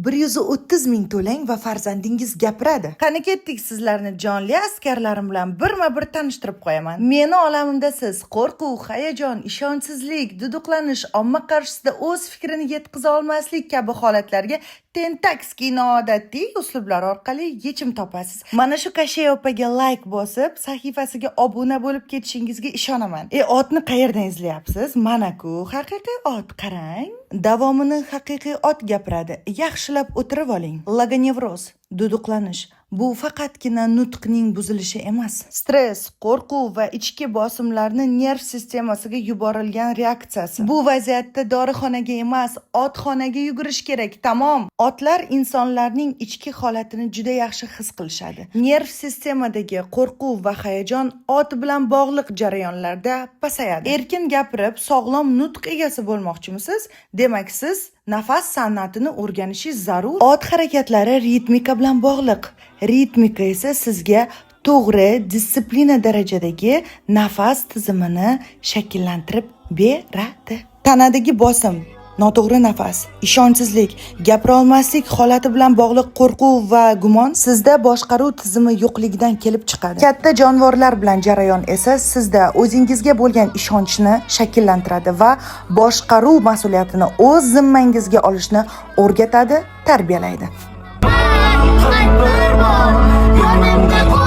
130 ming to'lang va farzandingiz gapiradi. Qani ketdik, sizlarni jonli askarlarim bilan birma-bir tanishtirib qo'yaman. Meni olamimda siz qo'rquv, hayajon, ishonchsizlik, duduqlanish, omma qarshisida o'z fikrini yetkiza olmaslik kabi holatlarga tentakski noodatiy uslublar orqali yechim topasiz. Mana shu Kashay opaga like bosib, sahifasiga obuna bo'lib ketishingizga ishonaman. Otni qayerdan izlayapsiz? Mana-ku, haqiqiy ot, qarang. Davomini haqiqiy ot gapiradi. Yaxshilab o'tirib oling. Logonevroz, duduqlanish bu faqatgina nutqning buzilishi emas. Stress, qo'rquv va ichki bosimlarni nerv sistemasiga yuborilgan reaksiyasi. Bu vaziyatda dorixonaga emas, otxonaga yugurish kerak. Tamom. Otlar insonlarning ichki holatini juda yaxshi his qilishadi. Nerv sistemadagi qo'rquv va hayajon ot bilan bog'liq jarayonlarda pasayadi. Erkin gapirib, sog'lom nutq egasi bo'lmoqchimisiz? Demak, siz nafas san'atini o'rganishingiz zarur. Ot harakatlari ritmika bilan bog'liq. Ritmika esa sizga to'g'ri, disiplina darajadagi nafas tizimini shakllantirib beradi. Tanadagi bosim, noto'g'ri nafas, ishonchsizlik, gapira olmaslik holati bilan bog'liq qo'rquv va gumon sizda boshqaruv tizimi yo'qligidan kelib chiqadi. Katta jonivorlar bilan jarayon esa sizda o'zingizga bo'lgan ishonchni shakllantiradi va boshqaruv mas'uliyatini o'z zimmangizga olishni o'rgatadi, tarbiyalaydi. Yonimda